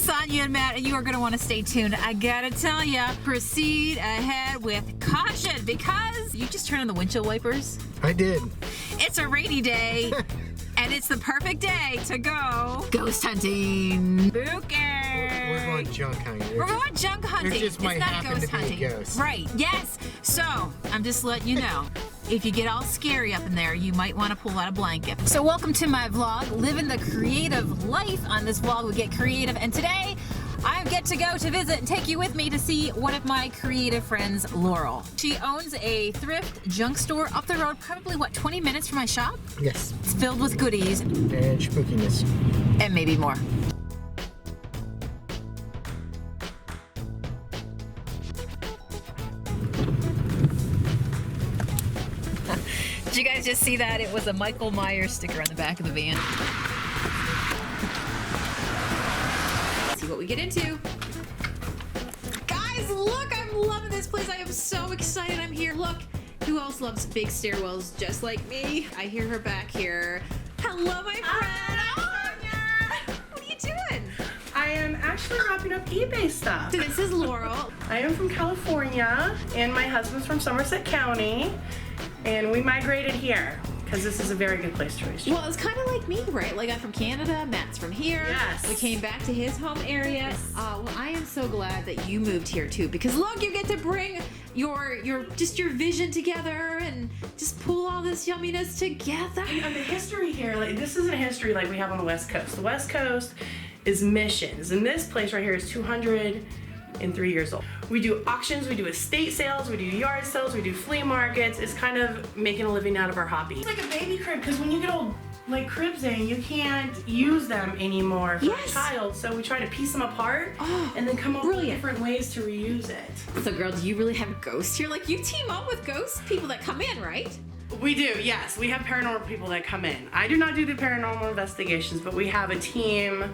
Sonia and Matt, and you are going to want to stay tuned. I gotta tell ya, proceed ahead with caution because you just turned on the windshield wipers. I did. It's a rainy day, and it's the perfect day to go ghost hunting. Spooky. We're going junk hunting. We're going junk hunting. There just might it's not happen ghost to be hunting. a ghost. Right, yes. So, I'm just letting you know. If you get all scary up in there, you might want to pull out a blanket. So welcome to my vlog, living the creative life. On this vlog, we get creative, and today, I get to go to visit and take you with me to see one of my creative friends, Laurel. She owns a thrift junk store up the road, probably, 20 minutes from my shop? Yes. It's filled with goodies. And spookiness. And maybe more. Did you guys just see that? It was a Michael Myers sticker on the back of the van. Let's see what we get into. Guys, look, I'm loving this place. I am so excited I'm here. Look, who else loves big stairwells just like me? I hear her back here. Hello, my friend. Oh, what are you doing? I am actually wrapping up eBay stuff. So this is Laurel. I am from California, and my husband's from Somerset County, and we migrated here because this is a very good place to raise children. Well, it's kind of like me, right? Like I'm from Canada, Matt's from here. Yes. We came back to his home area. Yes. Well, I am so glad that you moved here too, because look, you get to bring your vision together and just pull all this yumminess together. And the history here, like this isn't a history like we have on the West Coast. The West Coast is missions, and this place right here is 203 years old. We do auctions, we do estate sales, we do yard sales, we do flea markets. It's kind of making a living out of our hobby. It's like a baby crib, because when you get old like cribs in, you can't use them anymore for a child, so we try to piece them apart and then come up with different ways to reuse it. So girl, do you really have ghosts here? Like you team up with ghost people that come in, right? We do, yes. We have paranormal people that come in. I do not do the paranormal investigations, but we have a team,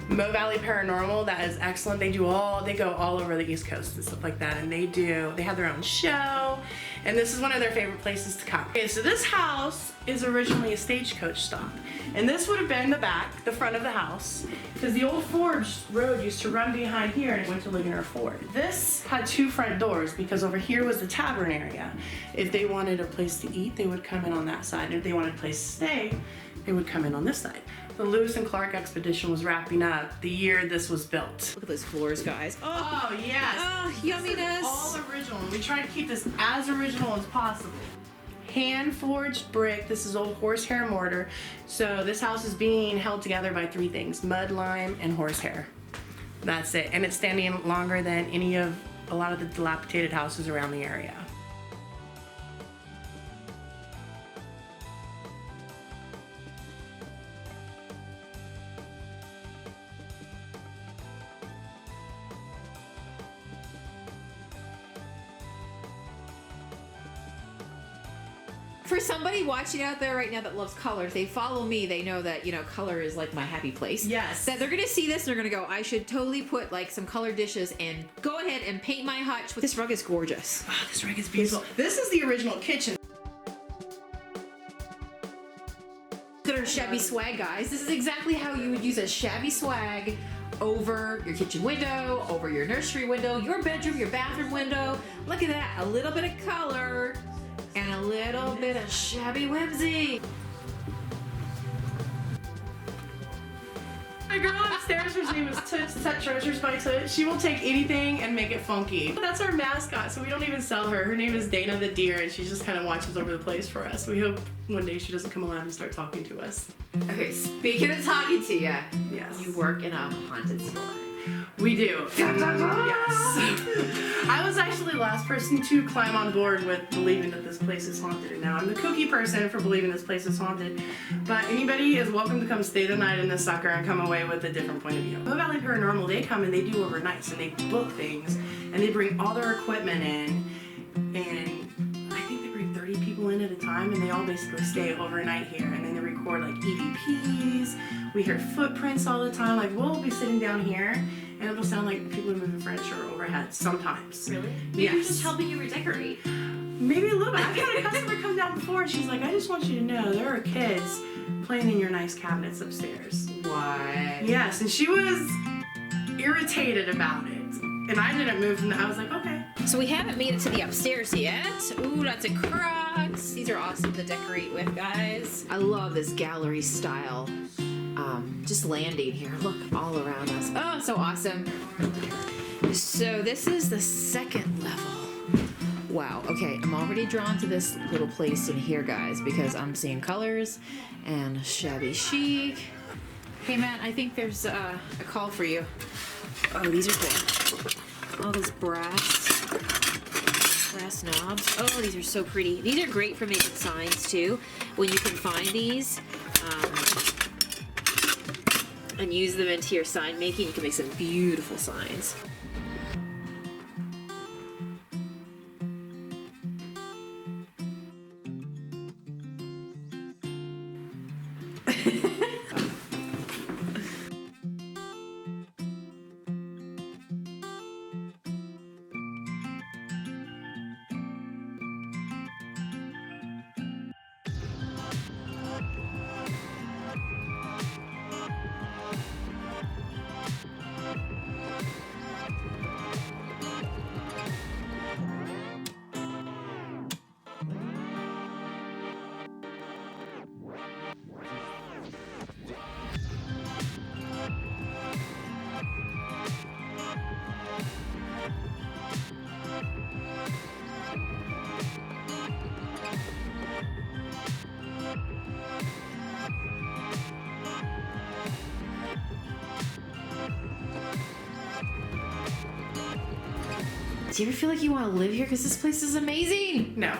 Mo Valley Paranormal, that is excellent. They go all over the East Coast and stuff like that, and they have their own show, and this is one of their favorite places to come. Okay, so this house is originally a stagecoach stop, and this would have been the front of the house, because the old Forge Road used to run behind here and it went to Ligonier Ford. This had two front doors because over here was the tavern area. If they wanted a place to eat, they would come in on that side, and if they wanted a place to stay, they would come in on this side. The Lewis and Clark expedition was wrapping up the year this was built. Look at those floors, guys. Oh yes. Oh, yumminess. This is all original. We try to keep this as original as possible. Hand forged brick. This is old horsehair mortar. So this house is being held together by three things: mud, lime, and horsehair. That's it. And it's standing longer than a lot of the dilapidated houses around the area. For somebody watching out there right now that loves color, if they follow me, they know that, color is like my happy place. Yes. That they're gonna see this and they're gonna go, I should totally put like some colored dishes and go ahead and paint my hutch with this rug is gorgeous. Oh, this rug is beautiful. This is the original kitchen. Look at our shabby swag, guys. This is exactly how you would use a shabby swag over your kitchen window, over your nursery window, your bedroom, your bathroom window. Look at that, a little bit of color and a little bit of shabby whimsy. A girl upstairs whose name is Toots, Set Treasures by Toots. She will take anything and make it funky. That's our mascot, so we don't even sell her. Her name is Dana the Deer, and she just kind of watches over the place for us. We hope one day she doesn't come alive and start talking to us. Okay, speaking of talking to you, Yes. you work in a haunted store. We do. Yes. I was actually the last person to climb on board with believing that this place is haunted, and now I'm the kooky person for believing this place is haunted. But anybody is welcome to come stay the night in this sucker and come away with a different point of view. Mo Valley Paranormal, they come and they do overnights and they book things and they bring all their equipment in, and I think they bring 30 people in at a time, and they all basically stay overnight here, and then they record like EVPs. We hear footprints all the time. Like we'll be sitting down here and it'll sound like people are moving furniture overhead sometimes. Really? Maybe Yes. Just helping you redecorate. Maybe a little bit. I've had a customer come down before and she's like, I just want you to know there are kids playing in your nice cabinets upstairs. What? Yes, and she was irritated about it. And I didn't move, and I was like, okay. So we haven't made it to the upstairs yet. Ooh, lots of Crocs. These are awesome to decorate with, guys. I love this gallery style. Just landing here. Look all around us. Oh, so awesome. So this is the second level. Wow. Okay, I'm already drawn to this little place in here, guys, because I'm seeing colors and shabby chic. Hey, Matt, I think there's a call for you. Oh, these are cool. All those brass knobs. Oh, these are so pretty. These are great for making signs too. When you can find these and use them into your sign making, you can make some beautiful signs. Do you ever feel like you want to live here? Because this place is amazing. No.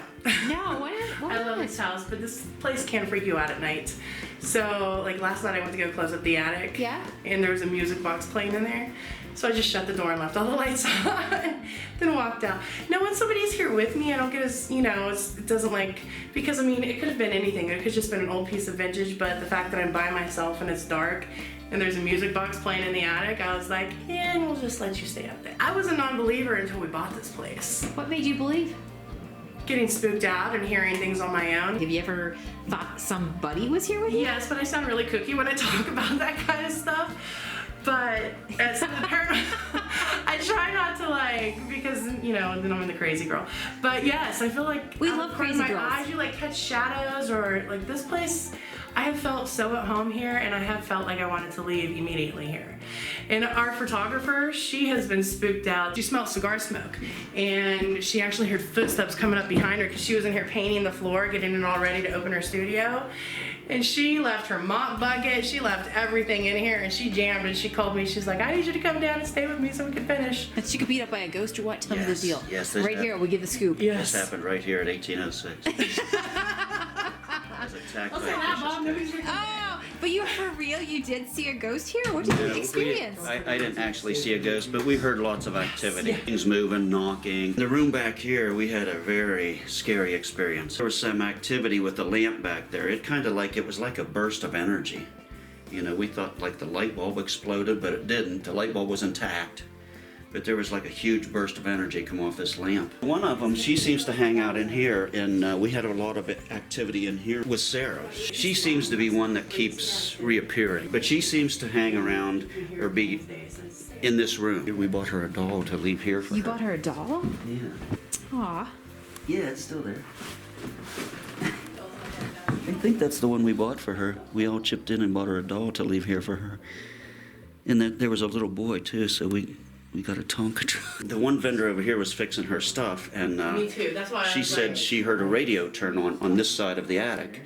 No, why not? I love this house, but this place can freak you out at night. So, like last night I went to go close up the attic. Yeah. And there was a music box playing in there. So I just shut the door and left all the lights on. Then walked out. Now when somebody's here with me, I don't get as, you know, it doesn't like, because I mean, it could have been anything. It could have just been an old piece of vintage, but the fact that I'm by myself and it's dark and there's a music box playing in the attic, I was like, yeah, we'll just let you stay up there. I was a non-believer until we bought this place. What made you believe? Getting spooked out and hearing things on my own. Have you ever thought somebody was here with you? Yes, but I sound really kooky when I talk about that kind of stuff. But as the I try not to like, because, you know, then I'm in the crazy girl. But yes, I feel like we love crazy my girls. eyes, you like catch shadows, or like this place, I have felt so at home here, and I have felt like I wanted to leave immediately here. And our photographer, she has been spooked out. She smelled cigar smoke, and she actually heard footsteps coming up behind her because she was in here painting the floor, getting it all ready to open her studio. And she left her mop bucket, she left everything in here, and she jammed, and she called me. She's like, I need you to come down and stay with me so we can finish. And she could beat up by a ghost or what? Tell me the deal. Yes, right here, we give the scoop. Yes. This happened right here at 1806. As attacked by a vicious ghost. Oh, but you for real? You did see a ghost here? What did you experience? I didn't actually see a ghost, but we heard lots of activity. Things moving, knocking. The room back here, we had a very scary experience. There was some activity with the lamp back there. It kind of like, it was like a burst of energy. You know, we thought like the light bulb exploded, but it didn't. The light bulb was intact. But there was like a huge burst of energy come off this lamp. One of them, she seems to hang out in here, and we had a lot of activity in here with Sarah. She seems to be one that keeps reappearing, but she seems to hang around or be in this room. We bought her a doll to leave here for her. You bought her a doll? Yeah. Aw. Yeah, it's still there. I think that's the one we bought for her. We all chipped in and bought her a doll to leave here for her. And there was a little boy too, so we got a Tonka truck. The one vendor over here was fixing her stuff, and Me too, that's why she said she heard a radio turn on this side of the attic.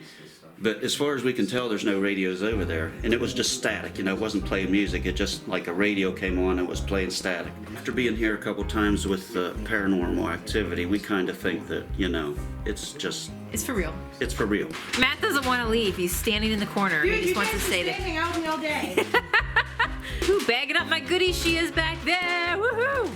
But as far as we can tell, there's no radios over there. And it was just static, you know, it wasn't playing music. It just, like a radio came on, it was playing static. After being here a couple times with paranormal activity, we kind of think that, you know, it's for real. It's for real. Matt doesn't want to leave. He's standing in the corner. He just wants to stay there. Hang out with me all day. Ooh, bagging up my goodies. She is back there. Woohoo!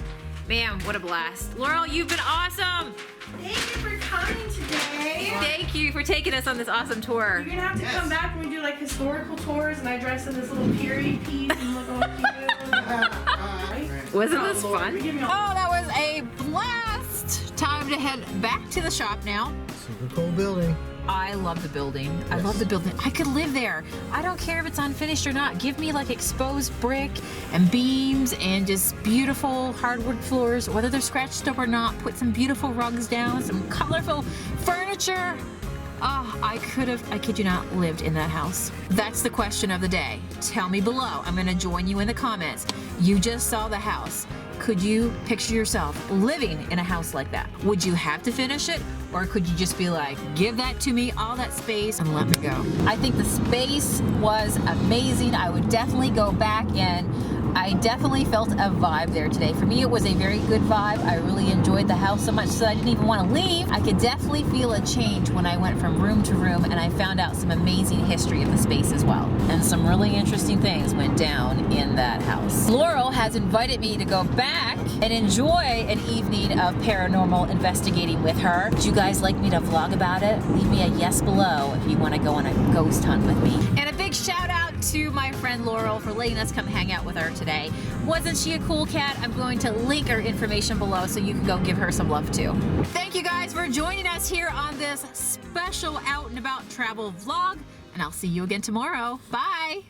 Man, what a blast. Laurel, you've been awesome. Thank you for coming today. Thank you for taking us on this awesome tour. You're gonna have to come back when we do like historical tours, and I dress in this little period piece and look all cute. Wasn't this fun? Oh, that was a blast. Time to head back to the shop now. Super cool building. I love the building. I love the building. I could live there. I don't care if it's unfinished or not. Give me like exposed brick and beams and just beautiful hardwood floors, whether they're scratched up or not. Put some beautiful rugs down, some colorful furniture. Oh, I kid you not, lived in that house. That's the question of the day. Tell me below. I'm gonna join you in the comments. You just saw the house. Could you picture yourself living in a house like that? Would you have to finish it? Or could you just be like, give that to me, all that space, and let me go? I think the space was amazing. I would definitely go back, and I definitely felt a vibe there today. For me, it was a very good vibe. I really enjoyed the house so much so I didn't even want to leave. I could definitely feel a change when I went from room to room, and I found out some amazing history of the space as well. And some really interesting things went down in that house. Laurel has invited me to go back and enjoy an evening of paranormal investigating with her. Would you guys like me to vlog about it? Leave me a yes below if you want to go on a ghost hunt with me. And a big shout out to my friend Laurel for letting us come hang out with her today. Wasn't she a cool cat? I'm going to link her information below so you can go give her some love too. Thank you guys for joining us here on this special out and about travel vlog, and I'll see you again tomorrow. Bye.